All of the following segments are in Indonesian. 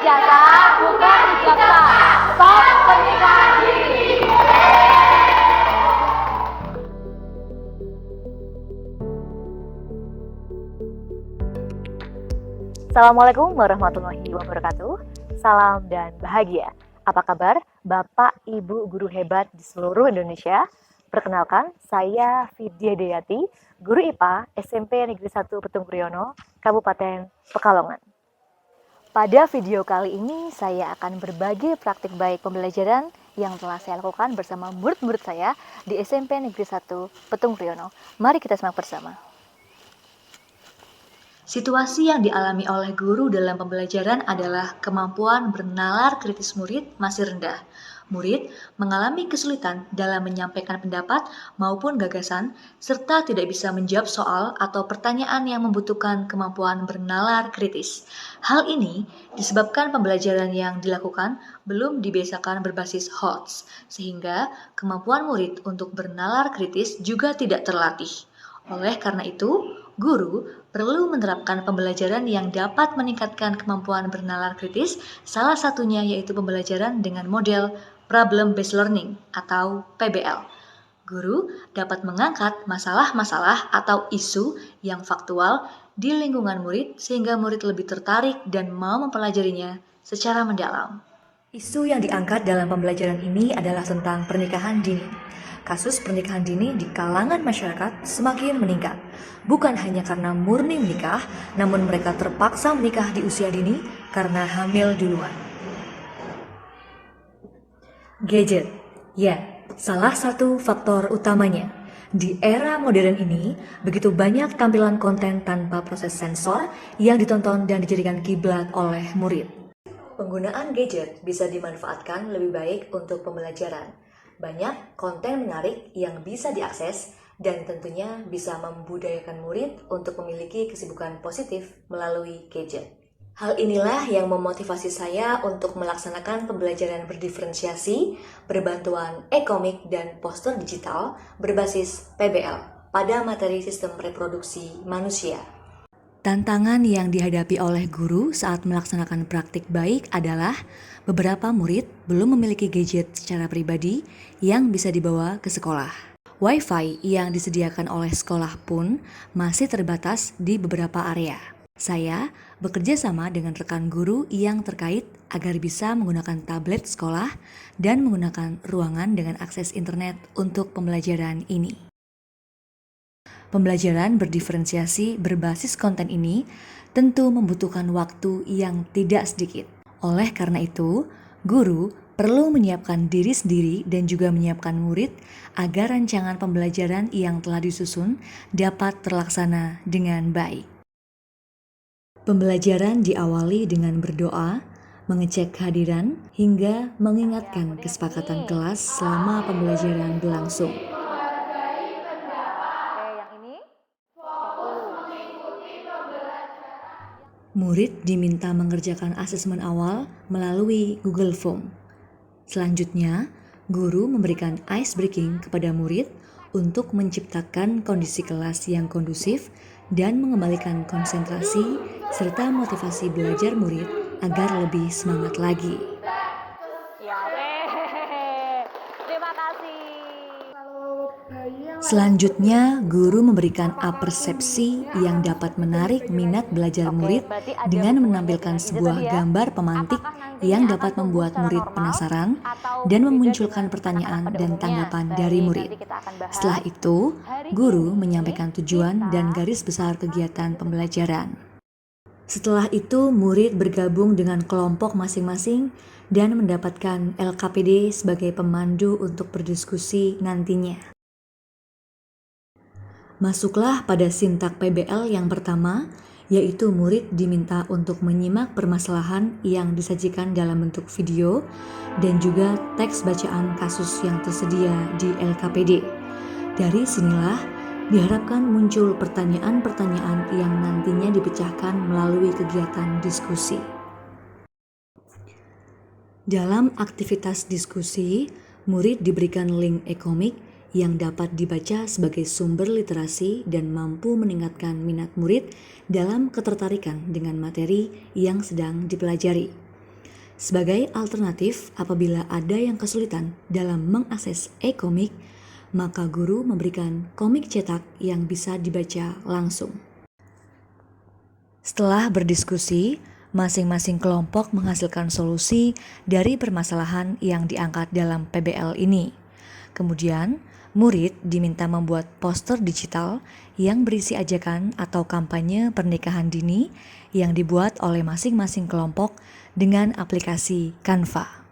ijazah, bukan ijazah. Stop pernikahan dini. Assalamualaikum warahmatullahi wabarakatuh. Salam dan bahagia. Apa kabar Bapak Ibu guru hebat di seluruh Indonesia? Perkenalkan, saya Vidya Deyati, guru IPA SMP Negeri 1 Petung Kriono, Kabupaten Pekalongan. Pada video kali ini saya akan berbagi praktik baik pembelajaran yang telah saya lakukan bersama murid-murid saya di SMP Negeri 1 Petung Kriono. Mari kita simak bersama. Situasi yang dialami oleh guru dalam pembelajaran adalah kemampuan bernalar kritis murid masih rendah. Murid mengalami kesulitan dalam menyampaikan pendapat maupun gagasan, serta tidak bisa menjawab soal atau pertanyaan yang membutuhkan kemampuan bernalar kritis. Hal ini disebabkan pembelajaran yang dilakukan belum dibiasakan berbasis HOTS, sehingga kemampuan murid untuk bernalar kritis juga tidak terlatih. Oleh karena itu, guru perlu menerapkan pembelajaran yang dapat meningkatkan kemampuan bernalar kritis, salah satunya yaitu pembelajaran dengan model Problem Based Learning atau PBL. Guru dapat mengangkat masalah-masalah atau isu yang faktual di lingkungan murid sehingga murid lebih tertarik dan mau mempelajarinya secara mendalam. Isu yang diangkat dalam pembelajaran ini adalah tentang pernikahan dini. Kasus pernikahan dini di kalangan masyarakat semakin meningkat. Bukan hanya karena murni menikah, namun mereka terpaksa menikah di usia dini karena hamil duluan. Gadget, ya, salah satu faktor utamanya. Di era modern ini, begitu banyak tampilan konten tanpa proses sensor yang ditonton dan dijadikan kiblat oleh murid. Penggunaan gadget bisa dimanfaatkan lebih baik untuk pembelajaran. Banyak konten menarik yang bisa diakses dan tentunya bisa membudayakan murid untuk memiliki kesibukan positif melalui gadget. Hal inilah yang memotivasi saya untuk melaksanakan pembelajaran berdiferensiasi berbantuan e-komik dan poster digital berbasis PBL pada materi sistem reproduksi manusia. Tantangan yang dihadapi oleh guru saat melaksanakan praktik baik adalah beberapa murid belum memiliki gadget secara pribadi yang bisa dibawa ke sekolah. Wi-Fi yang disediakan oleh sekolah pun masih terbatas di beberapa area. Saya bekerja sama dengan rekan guru yang terkait agar bisa menggunakan tablet sekolah dan menggunakan ruangan dengan akses internet untuk pembelajaran ini. Pembelajaran berdiferensiasi berbasis konten ini tentu membutuhkan waktu yang tidak sedikit. Oleh karena itu, guru perlu menyiapkan diri sendiri dan juga menyiapkan murid agar rancangan pembelajaran yang telah disusun dapat terlaksana dengan baik. Pembelajaran diawali dengan berdoa, mengecek kehadiran, hingga mengingatkan kesepakatan kelas selama pembelajaran berlangsung. Murid diminta mengerjakan asesmen awal melalui Google Form. Selanjutnya, guru memberikan ice breaking kepada murid untuk menciptakan kondisi kelas yang kondusif dan mengembalikan konsentrasi serta motivasi belajar murid agar lebih semangat lagi. Terima kasih. Selanjutnya, guru memberikan apersepsi yang dapat menarik minat belajar murid dengan menampilkan sebuah gambar pemantik yang dapat membuat murid penasaran dan memunculkan pertanyaan dan tanggapan dari murid. Setelah itu, guru menyampaikan tujuan dan garis besar kegiatan pembelajaran. Setelah itu, murid bergabung dengan kelompok masing-masing dan mendapatkan LKPD sebagai pemandu untuk berdiskusi nantinya. Masuklah pada sintak PBL yang pertama, yaitu murid diminta untuk menyimak permasalahan yang disajikan dalam bentuk video dan juga teks bacaan kasus yang tersedia di LKPD. Dari sinilah diharapkan muncul pertanyaan-pertanyaan yang nantinya dipecahkan melalui kegiatan diskusi. Dalam aktivitas diskusi, murid diberikan link e-komik yang dapat dibaca sebagai sumber literasi dan mampu meningkatkan minat murid dalam ketertarikan dengan materi yang sedang dipelajari. Sebagai alternatif apabila ada yang kesulitan dalam mengakses e-komik, maka guru memberikan komik cetak yang bisa dibaca langsung. Setelah berdiskusi, masing-masing kelompok menghasilkan solusi dari permasalahan yang diangkat dalam PBL ini. Kemudian, murid diminta membuat poster digital yang berisi ajakan atau kampanye pernikahan dini yang dibuat oleh masing-masing kelompok dengan aplikasi Canva.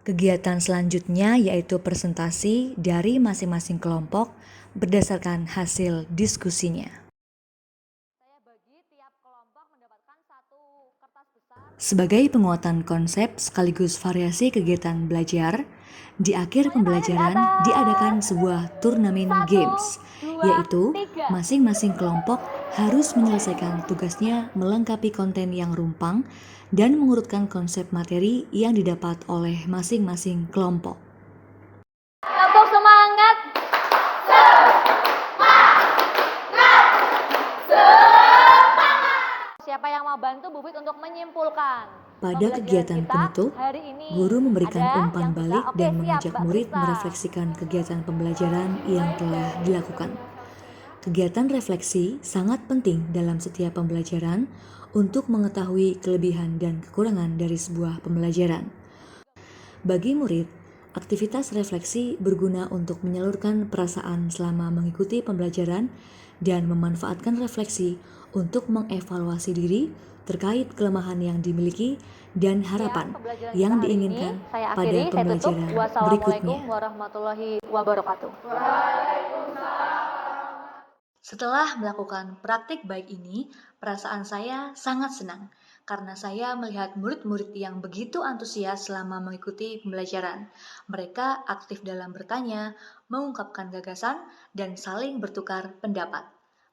Kegiatan selanjutnya yaitu presentasi dari masing-masing kelompok berdasarkan hasil diskusinya. Sebagai penguatan konsep sekaligus variasi kegiatan belajar, di akhir pembelajaran diadakan sebuah turnamen games, yaitu masing-masing kelompok harus menyelesaikan tugasnya melengkapi konten yang rumpang dan mengurutkan konsep materi yang didapat oleh masing-masing kelompok. Tepuk semangat. Siapa yang mau bantu Bu Fit untuk menyimpulkan? Pada kegiatan penutup, guru memberikan umpan balik dan mengajak murid merefleksikan kegiatan pembelajaran yang telah dilakukan. Kegiatan refleksi sangat penting dalam setiap pembelajaran untuk mengetahui kelebihan dan kekurangan dari sebuah pembelajaran. Bagi murid, aktivitas refleksi berguna untuk menyalurkan perasaan selama mengikuti pembelajaran dan memanfaatkan refleksi untuk mengevaluasi diri terkait kelemahan yang dimiliki dan harapan yang diinginkan pada pembelajaran berikutnya. Wassalamualaikum warahmatullahi wabarakatuh. Setelah melakukan praktik baik ini, perasaan saya sangat senang karena saya melihat murid-murid yang begitu antusias selama mengikuti pembelajaran. Mereka aktif dalam bertanya, mengungkapkan gagasan, dan saling bertukar pendapat.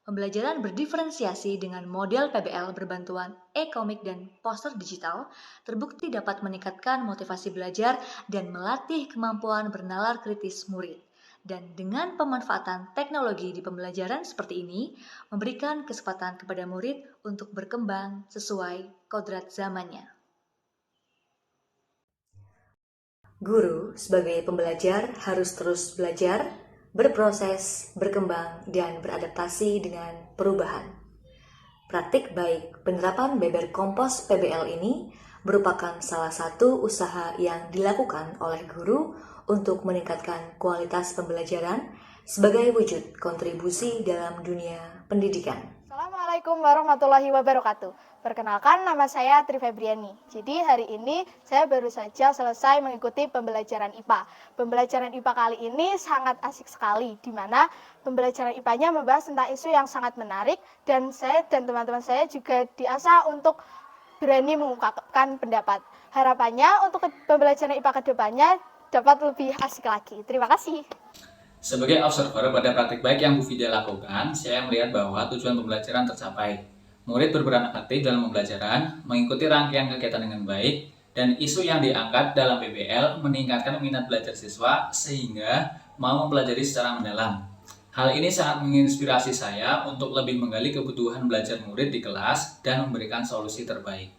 Pembelajaran berdiferensiasi dengan model PBL berbantuan e-komik dan poster digital terbukti dapat meningkatkan motivasi belajar dan melatih kemampuan bernalar kritis murid. Dan dengan pemanfaatan teknologi di pembelajaran seperti ini, memberikan kesempatan kepada murid untuk berkembang sesuai kodrat zamannya. Guru sebagai pembelajar harus terus belajar, berproses, berkembang, dan beradaptasi dengan perubahan. Praktik baik penerapan beber kompos PBL ini merupakan salah satu usaha yang dilakukan oleh guru untuk meningkatkan kualitas pembelajaran sebagai wujud kontribusi dalam dunia pendidikan. Assalamualaikum warahmatullahi wabarakatuh. Perkenalkan, nama saya Tri Febriani. Jadi hari ini saya baru saja selesai mengikuti pembelajaran IPA. Pembelajaran IPA kali ini sangat asik sekali, di mana pembelajaran IPA-nya membahas tentang isu yang sangat menarik, dan saya dan teman-teman saya juga diasah untuk berani mengungkapkan pendapat. Harapannya untuk pembelajaran IPA kedepannya dapat lebih asik lagi. Terima kasih. Sebagai observer pada praktik baik yang Bu Fida lakukan, saya melihat bahwa tujuan pembelajaran tercapai. Murid berperan aktif dalam pembelajaran, mengikuti rangkaian kegiatan dengan baik, dan isu yang diangkat dalam PBL meningkatkan minat belajar siswa sehingga mau mempelajari secara mendalam. Hal ini sangat menginspirasi saya untuk lebih menggali kebutuhan belajar murid di kelas dan memberikan solusi terbaik.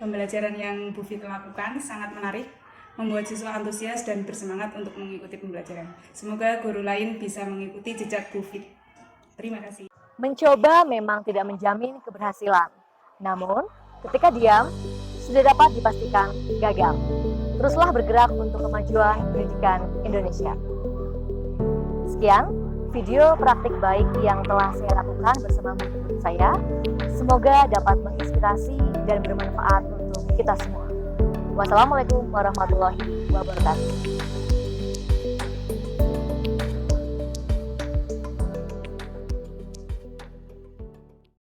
Pembelajaran yang Bu Fit lakukan sangat menarik, membuat siswa antusias dan bersemangat untuk mengikuti pembelajaran. Semoga guru lain bisa mengikuti jejak Bu Fit. Terima kasih. Mencoba memang tidak menjamin keberhasilan. Namun, ketika diam, sudah dapat dipastikan gagal. Teruslah bergerak untuk kemajuan pendidikan Indonesia. Sekian video praktik baik yang telah saya lakukan bersama murid saya. Semoga dapat menginspirasi dan bermanfaat untuk kita semua. Wassalamualaikum warahmatullahi wabarakatuh.